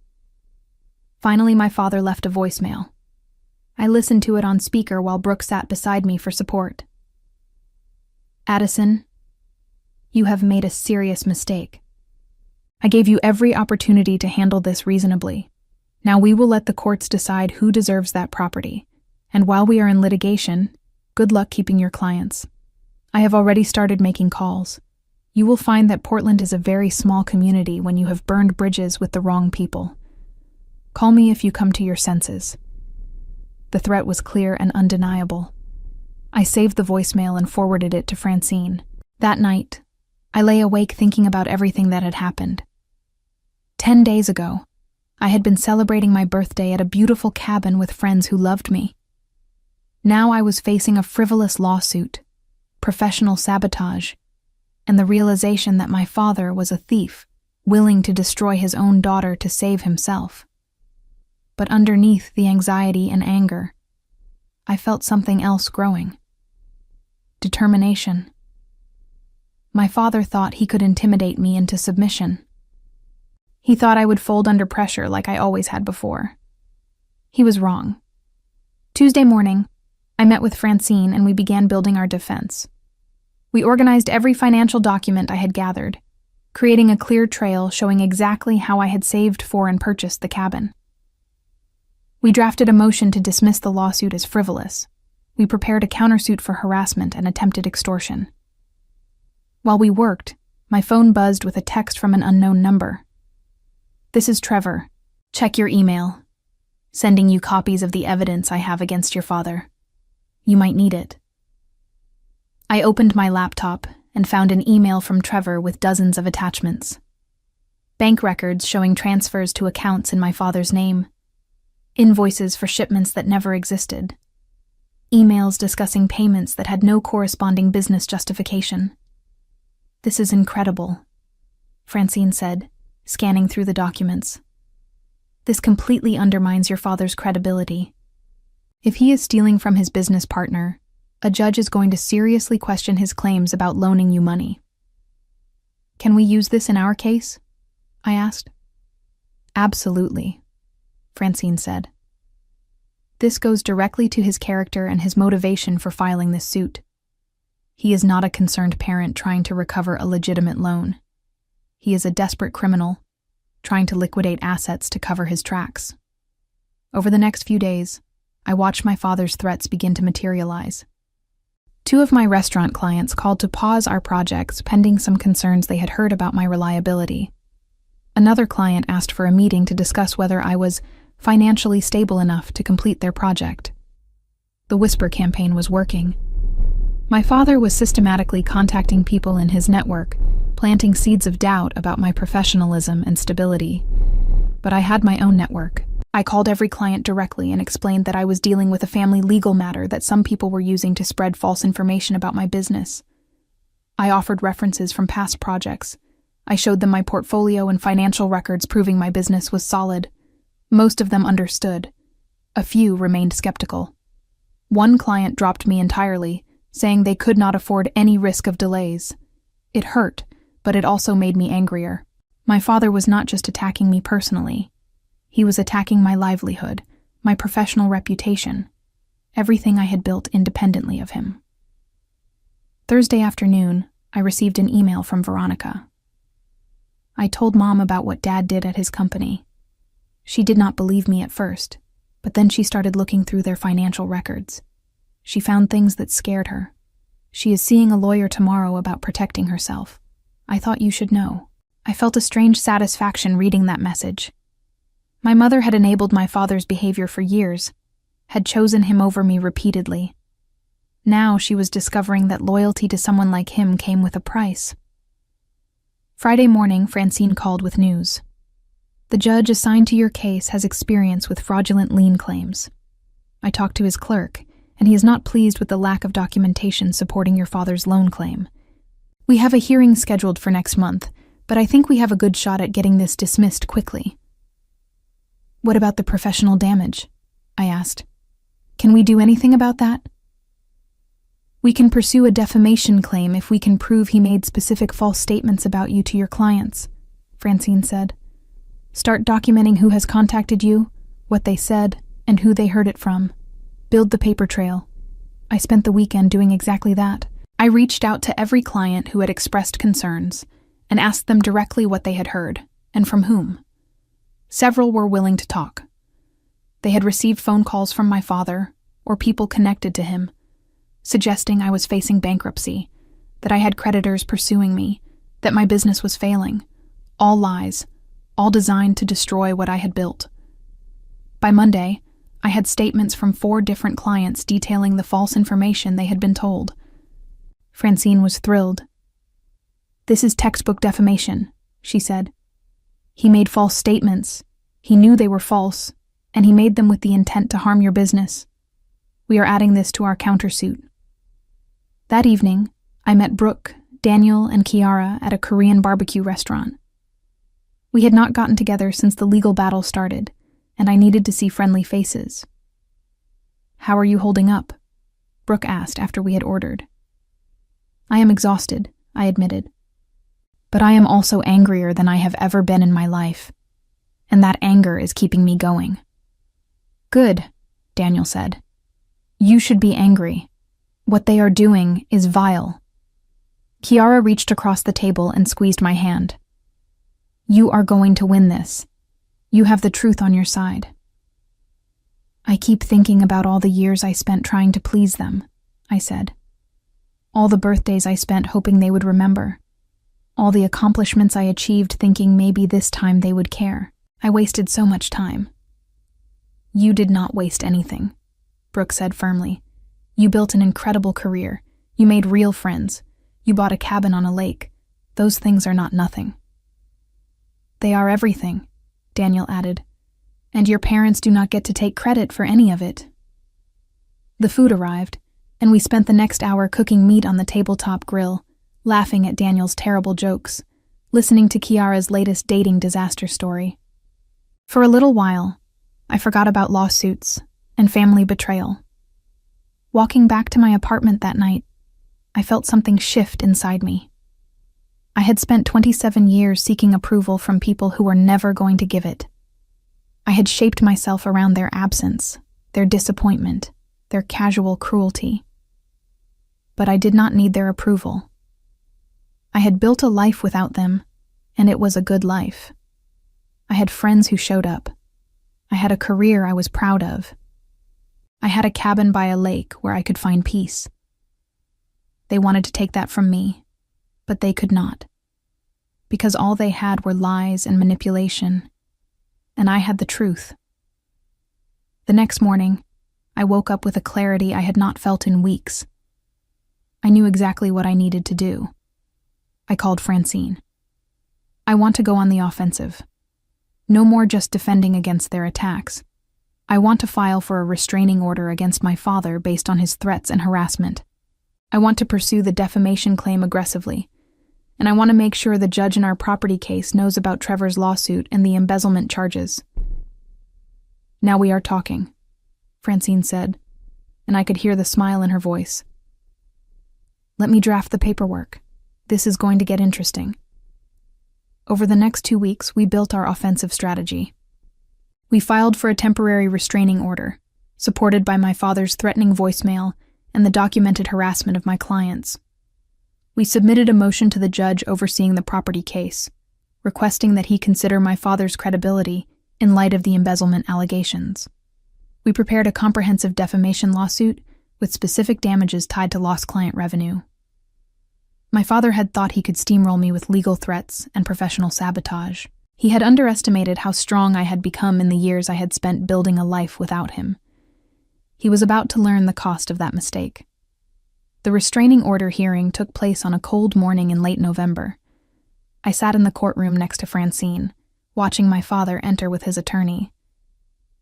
Finally, my father left a voicemail. I listened to it on speaker while Brooke sat beside me for support. "Addison, you have made a serious mistake. I gave you every opportunity to handle this reasonably. Now we will let the courts decide who deserves that property. And while we are in litigation, good luck keeping your clients. I have already started making calls. You will find that Portland is a very small community when you have burned bridges with the wrong people. Call me if you come to your senses." The threat was clear and undeniable. I saved the voicemail and forwarded it to Francine. That night, I lay awake thinking about everything that had happened. 10 days ago, I had been celebrating my birthday at a beautiful cabin with friends who loved me. Now I was facing a frivolous lawsuit, professional sabotage, and the realization that my father was a thief, willing to destroy his own daughter to save himself. But underneath the anxiety and anger, I felt something else growing. Determination. My father thought he could intimidate me into submission. He thought I would fold under pressure like I always had before. He was wrong. Tuesday morning, I met with Francine and we began building our defense. We organized every financial document I had gathered, creating a clear trail showing exactly how I had saved for and purchased the cabin. We drafted a motion to dismiss the lawsuit as frivolous. We prepared a countersuit for harassment and attempted extortion. While we worked, my phone buzzed with a text from an unknown number. "This is Trevor. Check your email." sending you copies of the evidence I have against your father. You might need it." I opened my laptop and found an email from Trevor with dozens of attachments. Bank records showing transfers to accounts in my father's name, invoices for shipments that never existed, emails discussing payments that had no corresponding business justification. "This is incredible," Francine said, scanning through the documents. "This completely undermines your father's credibility. If he is stealing from his business partner, a judge is going to seriously question his claims about loaning you money." "Can we use this in our case?" I asked. "Absolutely," Francine said. "This goes directly to his character and his motivation for filing this suit. He is not a concerned parent trying to recover a legitimate loan. He is a desperate criminal trying to liquidate assets to cover his tracks." Over the next few days, I watched my father's threats begin to materialize. 2 of my restaurant clients called to pause our projects pending some concerns they had heard about my reliability. Another client asked for a meeting to discuss whether I was financially stable enough to complete their project. The Whisper campaign was working. My father was systematically contacting people in his network, planting seeds of doubt about my professionalism and stability. But I had my own network. I called every client directly and explained that I was dealing with a family legal matter that some people were using to spread false information about my business. I offered references from past projects. I showed them my portfolio and financial records proving my business was solid. Most of them understood. A few remained skeptical. One client dropped me entirely, saying they could not afford any risk of delays. It hurt, but it also made me angrier. My father was not just attacking me personally. He was attacking my livelihood, my professional reputation, everything I had built independently of him. Thursday afternoon, I received an email from Veronica. I told Mom about what Dad did at his company. She did not believe me at first, but then she started looking through their financial records. She found things that scared her. She is seeing a lawyer tomorrow about protecting herself. I thought you should know. I felt a strange satisfaction reading that message. My mother had enabled my father's behavior for years, had chosen him over me repeatedly. Now she was discovering that loyalty to someone like him came with a price. Friday morning, Francine called with news. "The judge assigned to your case has experience with fraudulent lien claims. I talked to his clerk, and he is not pleased with the lack of documentation supporting your father's loan claim. We have a hearing scheduled for next month, but I think we have a good shot at getting this dismissed quickly." "What about the professional damage?" I asked. "Can we do anything about that?" "We can pursue a defamation claim if we can prove he made specific false statements about you to your clients," Francine said. "Start documenting who has contacted you, what they said, and who they heard it from. Build the paper trail." I spent the weekend doing exactly that. I reached out to every client who had expressed concerns and asked them directly what they had heard, and from whom. Several were willing to talk. They had received phone calls from my father, or people connected to him, suggesting I was facing bankruptcy, that I had creditors pursuing me, that my business was failing. All lies, all designed to destroy what I had built. By Monday, I had statements from 4 different clients detailing the false information they had been told. Francine was thrilled. "This is textbook defamation," she said. "He made false statements. He knew they were false, and he made them with the intent to harm your business. We are adding this to our countersuit." That evening, I met Brooke, Daniel, and Kiara at a Korean barbecue restaurant. We had not gotten together since the legal battle started, and I needed to see friendly faces. "How are you holding up?" Brooke asked after we had ordered. "I am exhausted," I admitted. "But I am also angrier than I have ever been in my life, and that anger is keeping me going." "Good," Daniel said. "You should be angry. What they are doing is vile." Kiara reached across the table and squeezed my hand. "You are going to win this. You have the truth on your side." "I keep thinking about all the years I spent trying to please them," I said. "All the birthdays I spent hoping they would remember. All the accomplishments I achieved thinking maybe this time they would care. I wasted so much time." You did not waste anything, Brooke said firmly. You built an incredible career. You made real friends. You bought a cabin on a lake. Those things are not nothing. They are everything, Daniel added. And your parents do not get to take credit for any of it. The food arrived, and we spent the next hour cooking meat on the tabletop grill, laughing at Daniel's terrible jokes, listening to Kiara's latest dating disaster story. For a little while, I forgot about lawsuits and family betrayal. Walking back to my apartment that night, I felt something shift inside me. I had spent 27 years seeking approval from people who were never going to give it. I had shaped myself around their absence, their disappointment, their casual cruelty. But I did not need their approval. I had built a life without them, and it was a good life. I had friends who showed up. I had a career I was proud of. I had a cabin by a lake where I could find peace. They wanted to take that from me, but they could not, because all they had were lies and manipulation, and I had the truth. The next morning, I woke up with a clarity I had not felt in weeks. I knew exactly what I needed to do. I called Francine. I want to go on the offensive. No more just defending against their attacks. I want to file for a restraining order against my father based on his threats and harassment. I want to pursue the defamation claim aggressively, and I want to make sure the judge in our property case knows about Trevor's lawsuit and the embezzlement charges. Now we are talking, Francine said, and I could hear the smile in her voice. Let me draft the paperwork. This is going to get interesting. Over the next 2 weeks, we built our offensive strategy. We filed for a temporary restraining order, supported by my father's threatening voicemail and the documented harassment of my clients. We submitted a motion to the judge overseeing the property case, requesting that he consider my father's credibility in light of the embezzlement allegations. We prepared a comprehensive defamation lawsuit with specific damages tied to lost client revenue. My father had thought he could steamroll me with legal threats and professional sabotage. He had underestimated how strong I had become in the years I had spent building a life without him. He was about to learn the cost of that mistake. The restraining order hearing took place on a cold morning in late November. I sat in the courtroom next to Francine, watching my father enter with his attorney.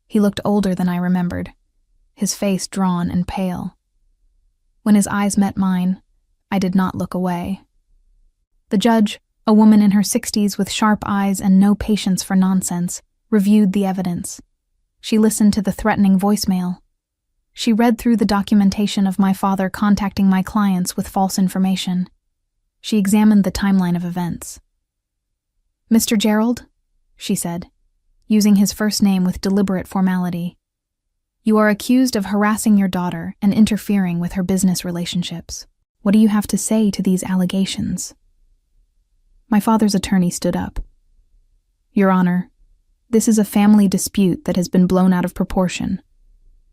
He looked older than I remembered, his face drawn and pale. When his eyes met mine, I did not look away. The judge, a woman in her 60s with sharp eyes and no patience for nonsense, reviewed the evidence. She listened to the threatening voicemail. She read through the documentation of my father contacting my clients with false information. She examined the timeline of events. Mr. Gerald, she said, using his first name with deliberate formality, you are accused of harassing your daughter and interfering with her business relationships. What do you have to say to these allegations? My father's attorney stood up. Your Honor, this is a family dispute that has been blown out of proportion.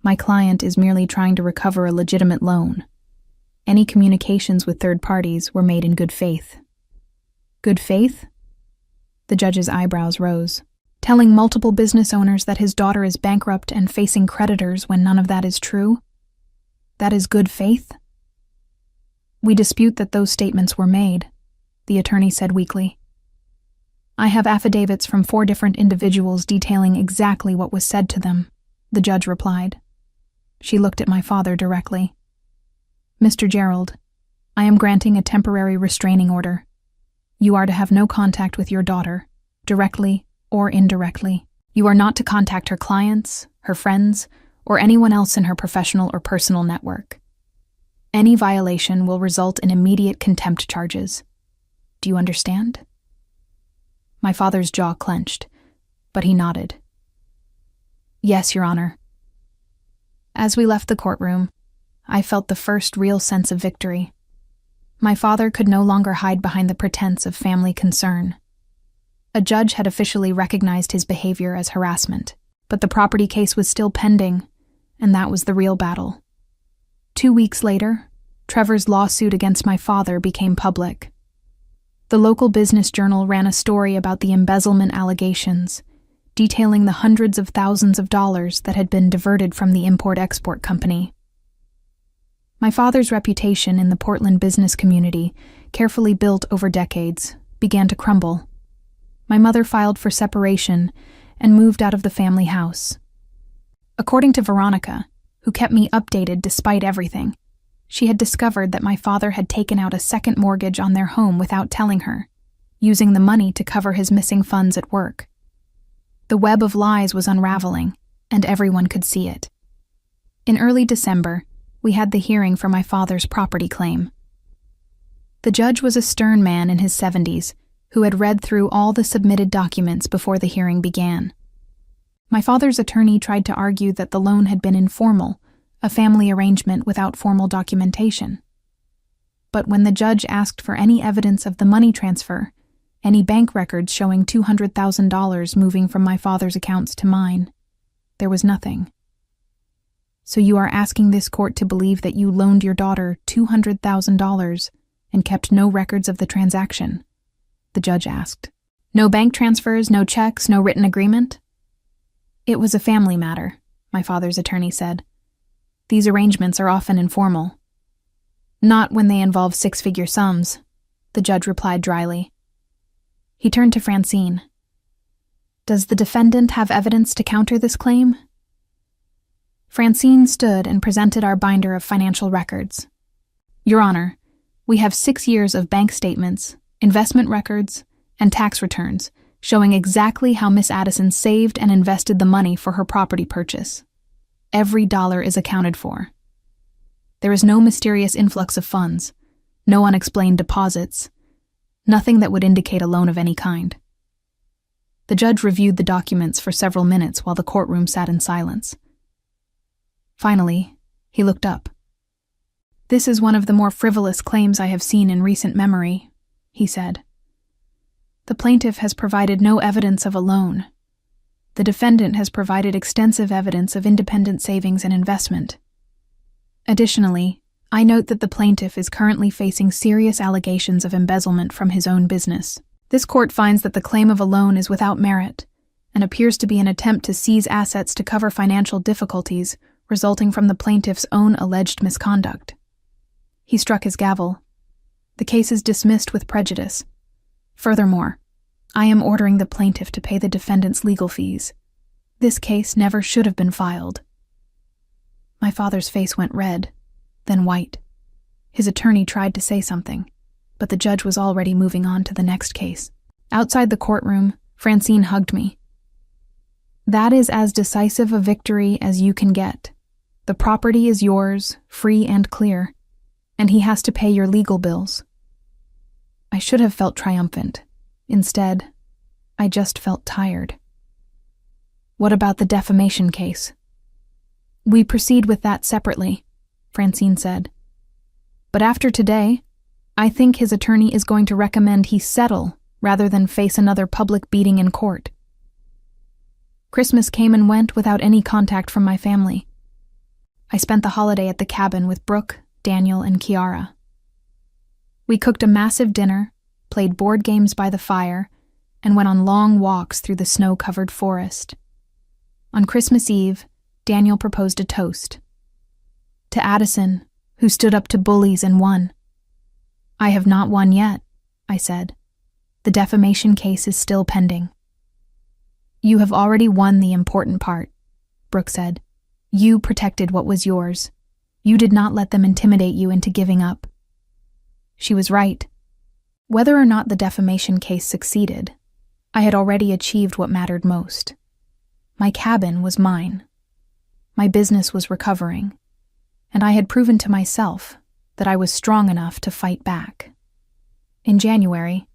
My client is merely trying to recover a legitimate loan. Any communications with third parties were made in good faith. Good faith? The judge's eyebrows rose. Telling multiple business owners that his daughter is bankrupt and facing creditors when none of that is true? That is good faith? We dispute that those statements were made, the attorney said weakly. I have affidavits from 4 different individuals detailing exactly what was said to them, the judge replied. She looked at my father directly. Mr. Gerald, I am granting a temporary restraining order. You are to have no contact with your daughter, directly or indirectly. You are not to contact her clients, her friends, or anyone else in her professional or personal network. Any violation will result in immediate contempt charges. Do you understand? My father's jaw clenched, but he nodded. Yes, Your Honor. As we left the courtroom, I felt the first real sense of victory. My father could no longer hide behind the pretense of family concern. A judge had officially recognized his behavior as harassment, but the property case was still pending, and that was the real battle. 2 weeks later, Trevor's lawsuit against my father became public. The local business journal ran a story about the embezzlement allegations, detailing the hundreds of thousands of dollars that had been diverted from the import-export company. My father's reputation in the Portland business community, carefully built over decades, began to crumble. My mother filed for separation and moved out of the family house. According to Veronica, who kept me updated despite everything, she had discovered that my father had taken out a second mortgage on their home without telling her, using the money to cover his missing funds at work. The web of lies was unraveling, and everyone could see it. In early December, we had the hearing for my father's property claim. The judge was a stern man in his 70s who had read through all the submitted documents before the hearing began. My father's attorney tried to argue that the loan had been informal, a family arrangement without formal documentation. But when the judge asked for any evidence of the money transfer, any bank records showing $200,000 moving from my father's accounts to mine, there was nothing. So you are asking this court to believe that you loaned your daughter $200,000 and kept no records of the transaction? The judge asked. No bank transfers, no checks, no written agreement? It was a family matter, my father's attorney said. These arrangements are often informal. Not when they involve six-figure sums, the judge replied dryly. He turned to Francine. Does the defendant have evidence to counter this claim? Francine stood and presented our binder of financial records. Your Honor, we have 6 years of bank statements, investment records, and tax returns showing exactly how Miss Addison saved and invested the money for her property purchase. Every dollar is accounted for. There is no mysterious influx of funds, no unexplained deposits, nothing that would indicate a loan of any kind. The judge reviewed the documents for several minutes while the courtroom sat in silence. Finally, he looked up. This is one of the more frivolous claims I have seen in recent memory, he said. The plaintiff has provided no evidence of a loan. The defendant has provided extensive evidence of independent savings and investment. Additionally, I note that the plaintiff is currently facing serious allegations of embezzlement from his own business. This court finds that the claim of a loan is without merit and appears to be an attempt to seize assets to cover financial difficulties resulting from the plaintiff's own alleged misconduct. He struck his gavel. The case is dismissed with prejudice. Furthermore, I am ordering the plaintiff to pay the defendant's legal fees. This case never should have been filed. My father's face went red, then white. His attorney tried to say something, but the judge was already moving on to the next case. Outside the courtroom, Francine hugged me. That is as decisive a victory as you can get. The property is yours, free and clear, and he has to pay your legal bills. I should have felt triumphant. Instead, I just felt tired. What about the defamation case? We proceed with that separately, Francine said. But after today, I think his attorney is going to recommend he settle rather than face another public beating in court. Christmas came and went without any contact from my family. I spent the holiday at the cabin with Brooke, Daniel, and Kiara. We cooked a massive dinner, played board games by the fire, and went on long walks through the snow-covered forest. On Christmas Eve, Daniel proposed a toast. To Addison, who stood up to bullies and won. I have not won yet, I said. The defamation case is still pending. You have already won the important part, Brooke said. You protected what was yours. You did not let them intimidate you into giving up. She was right. Whether or not the defamation case succeeded, I had already achieved what mattered most. My cabin was mine. My business was recovering, and I had proven to myself that I was strong enough to fight back. In January,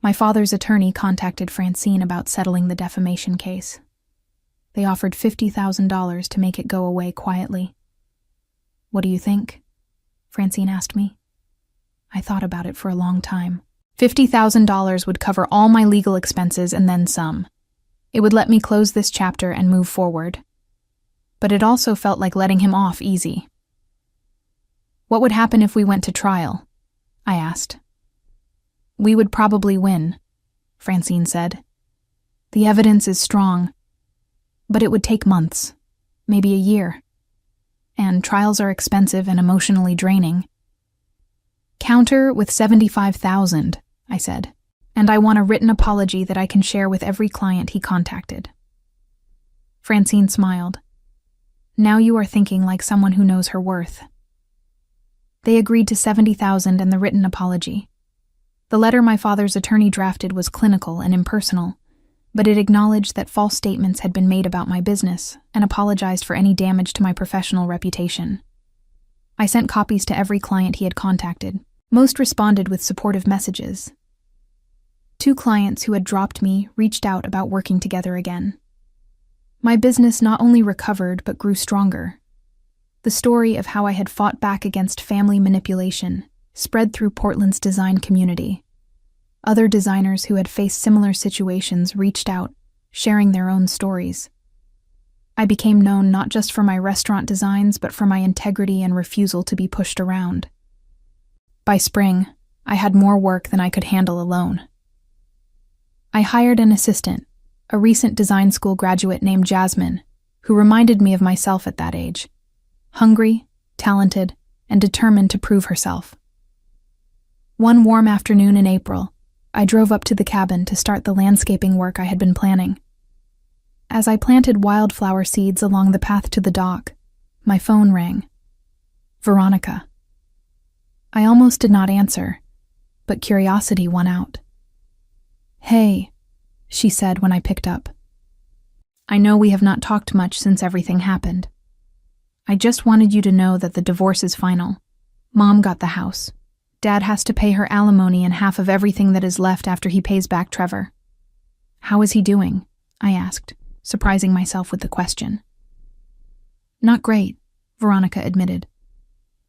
my father's attorney contacted Francine about settling the defamation case. They offered $50,000 to make it go away quietly. What do you think? Francine asked me. I thought about it for a long time. $50,000 would cover all my legal expenses and then some. It would let me close this chapter and move forward. But it also felt like letting him off easy. What would happen if we went to trial? I asked. We would probably win, Francine said. The evidence is strong, But it would take months, maybe a year. And trials are expensive and emotionally draining. Counter with 75,000, I said, and I want a written apology that I can share with every client he contacted. Francine smiled. Now you are thinking like someone who knows her worth. They agreed to 70,000 and the written apology. The letter my father's attorney drafted was clinical and impersonal, but it acknowledged that false statements had been made about my business and apologized for any damage to my professional reputation. I sent copies to every client he had contacted. Most responded with supportive messages. 2 clients who had dropped me reached out about working together again. My business not only recovered but grew stronger. The story of how I had fought back against family manipulation spread through Portland's design community. Other designers who had faced similar situations reached out, sharing their own stories. I became known not just for my restaurant designs but for my integrity and refusal to be pushed around. By spring, I had more work than I could handle alone. I hired an assistant, a recent design school graduate named Jasmine, who reminded me of myself at that age. Hungry, talented, and determined to prove herself. One warm afternoon in April, I drove up to the cabin to start the landscaping work I had been planning. As I planted wildflower seeds along the path to the dock, my phone rang. Veronica. I almost did not answer, but curiosity won out. "Hey," she said when I picked up. "I know we have not talked much since everything happened. I just wanted you to know that the divorce is final. Mom got the house. Dad has to pay her alimony and half of everything that is left after he pays back Trevor." "How is he doing?" I asked, surprising myself with the question. "Not great," Veronica admitted.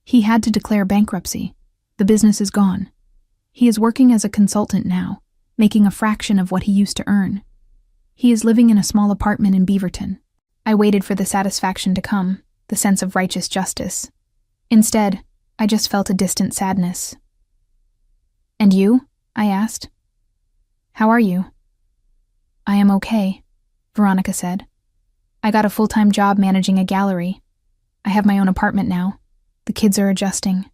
"He had to declare bankruptcy. The business is gone. He is working as a consultant now, making a fraction of what he used to earn. He is living in a small apartment in Beaverton." I waited for the satisfaction to come, the sense of righteous justice. Instead, I just felt a distant sadness. "And you?" I asked. "How are you?" "I am okay," Veronica said. "I got a full-time job managing a gallery. I have my own apartment now. The kids are adjusting."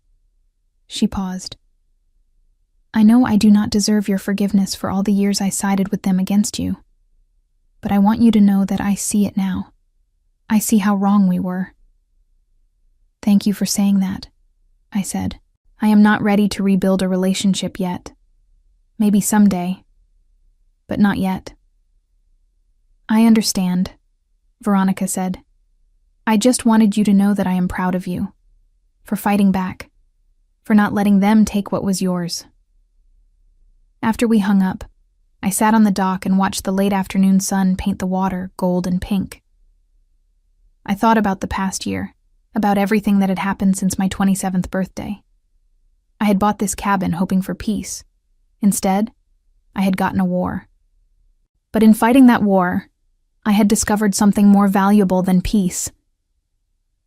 She paused. "I know I do not deserve your forgiveness for all the years I sided with them against you. But I want you to know that I see it now. I see how wrong we were." "Thank you for saying that," I said. "I am not ready to rebuild a relationship yet. Maybe someday, but not yet." "I understand," Veronica said. "I just wanted you to know that I am proud of you, for fighting back, for not letting them take what was yours." After we hung up, I sat on the dock and watched the late afternoon sun paint the water gold and pink. I thought about the past year, about everything that had happened since my 27th birthday. I had bought this cabin hoping for peace. Instead, I had gotten a war. But in fighting that war, I had discovered something more valuable than peace.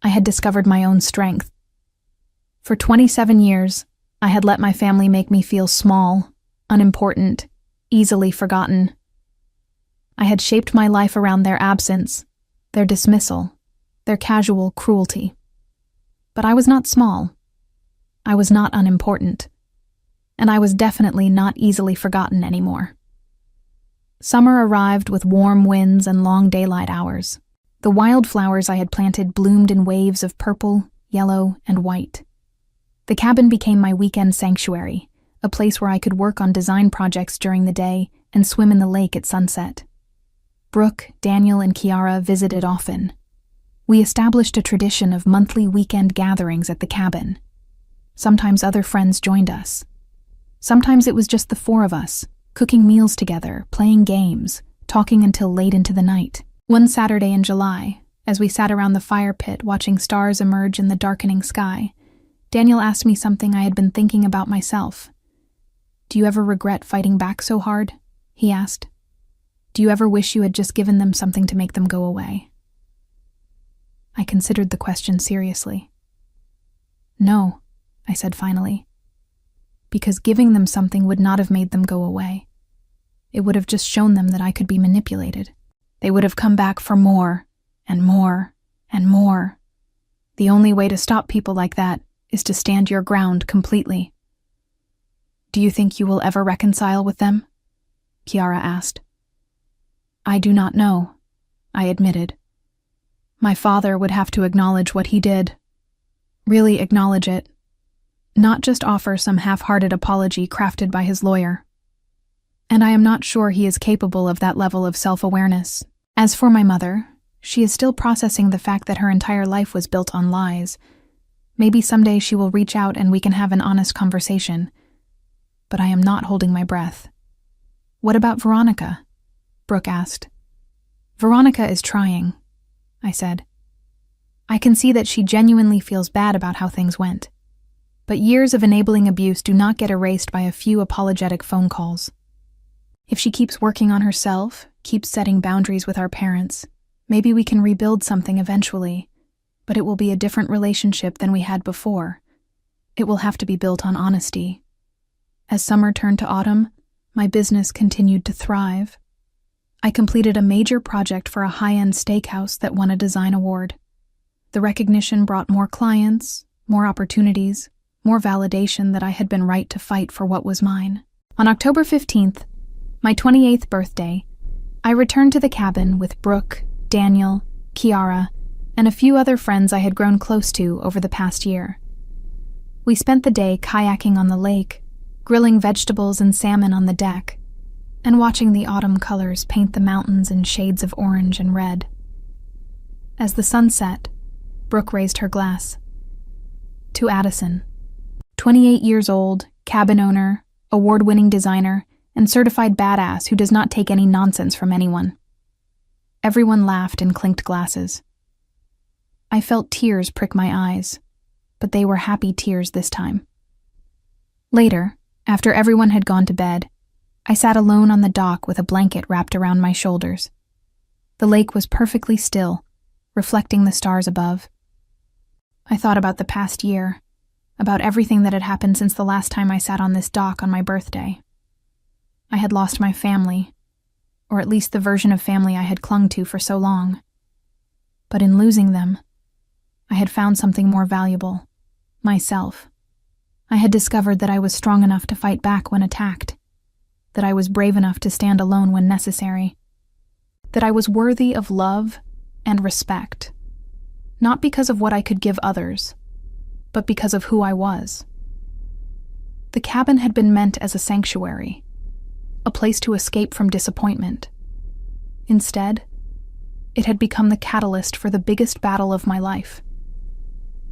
I had discovered my own strength. For 27 years, I had let my family make me feel small, unimportant, easily forgotten. I had shaped my life around their absence, their dismissal, their casual cruelty. But I was not small. I was not unimportant. And I was definitely not easily forgotten anymore. Summer arrived with warm winds and long daylight hours. The wildflowers I had planted bloomed in waves of purple, yellow, and white. The cabin became my weekend sanctuary, a place where I could work on design projects during the day and swim in the lake at sunset. Brooke, Daniel, and Kiara visited often. We established a tradition of monthly weekend gatherings at the cabin. Sometimes other friends joined us. Sometimes it was just the 4 of us, cooking meals together, playing games, talking until late into the night. One Saturday in July, as we sat around the fire pit watching stars emerge in the darkening sky, Daniel asked me something I had been thinking about myself. "Do you ever regret fighting back so hard?" he asked. "Do you ever wish you had just given them something to make them go away?" I considered the question seriously. "No," I said finally, "because giving them something would not have made them go away. It would have just shown them that I could be manipulated." They would have come back for more, and more, and more. The only way to stop people like that is to stand your ground completely. Do you think you will ever reconcile with them? Kiara asked. I do not know, I admitted. My father would have to acknowledge what he did. Really acknowledge it. Not just offer some half-hearted apology crafted by his lawyer. And I am not sure he is capable of that level of self-awareness. As for my mother, she is still processing the fact that her entire life was built on lies. Maybe someday she will reach out and we can have an honest conversation. But I am not holding my breath. What about Veronica? Brooke asked. Veronica is trying, I said. I can see that she genuinely feels bad about how things went. But years of enabling abuse do not get erased by a few apologetic phone calls. If she keeps working on herself, keeps setting boundaries with our parents, maybe we can rebuild something eventually, but it will be a different relationship than we had before. It will have to be built on honesty. As summer turned to autumn, my business continued to thrive. I completed a major project for a high-end steakhouse that won a design award. The recognition brought more clients, more opportunities, more validation that I had been right to fight for what was mine. On October 15th, my 28th birthday, I returned to the cabin with Brooke, Daniel, Kiara, and a few other friends I had grown close to over the past year. We spent the day kayaking on the lake, grilling vegetables and salmon on the deck, and watching the autumn colors paint the mountains in shades of orange and red. As the sun set, Brooke raised her glass. To Addison, 28 years old, cabin owner, award-winning designer, and certified badass who does not take any nonsense from anyone. Everyone laughed and clinked glasses. I felt tears prick my eyes, but they were happy tears this time. Later, after everyone had gone to bed, I sat alone on the dock with a blanket wrapped around my shoulders. The lake was perfectly still, reflecting the stars above. I thought about the past year, about everything that had happened since the last time I sat on this dock on my birthday. I had lost my family, or at least the version of family I had clung to for so long. But in losing them, I had found something more valuable, myself. I had discovered that I was strong enough to fight back when attacked, that I was brave enough to stand alone when necessary, that I was worthy of love and respect, not because of what I could give others, but because of who I was. The cabin had been meant as a sanctuary, a place to escape from disappointment. Instead, it had become the catalyst for the biggest battle of my life.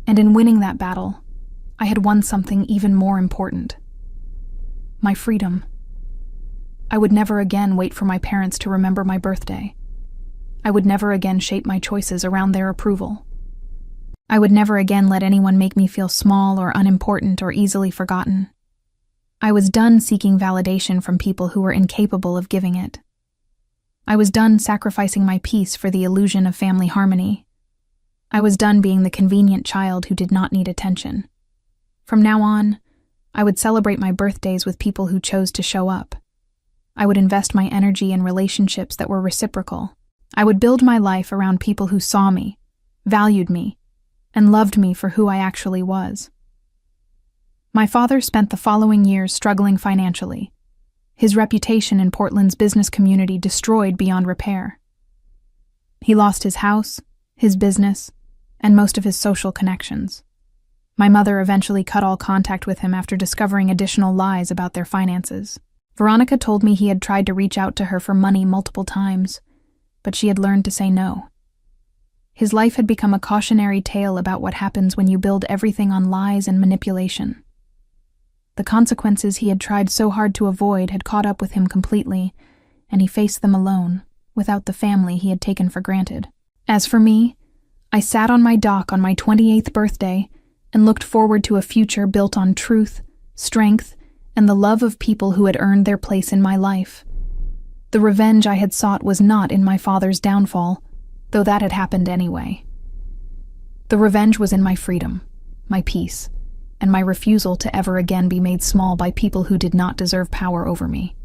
And in winning that battle, I had won something even more important. My freedom. I would never again wait for my parents to remember my birthday. I would never again shape my choices around their approval. I would never again let anyone make me feel small or unimportant or easily forgotten. I was done seeking validation from people who were incapable of giving it. I was done sacrificing my peace for the illusion of family harmony. I was done being the convenient child who did not need attention. From now on, I would celebrate my birthdays with people who chose to show up. I would invest my energy in relationships that were reciprocal. I would build my life around people who saw me, valued me, and loved me for who I actually was. My father spent the following years struggling financially, his reputation in Portland's business community destroyed beyond repair. He lost his house, his business, and most of his social connections. My mother eventually cut all contact with him after discovering additional lies about their finances. Veronica told me he had tried to reach out to her for money multiple times, but she had learned to say no. His life had become a cautionary tale about what happens when you build everything on lies and manipulation. The consequences he had tried so hard to avoid had caught up with him completely, and he faced them alone, without the family he had taken for granted. As for me, I sat on my dock on my 28th birthday and looked forward to a future built on truth, strength, and the love of people who had earned their place in my life. The revenge I had sought was not in my father's downfall, though that had happened anyway. The revenge was in my freedom, my peace, and my refusal to ever again be made small by people who did not deserve power over me.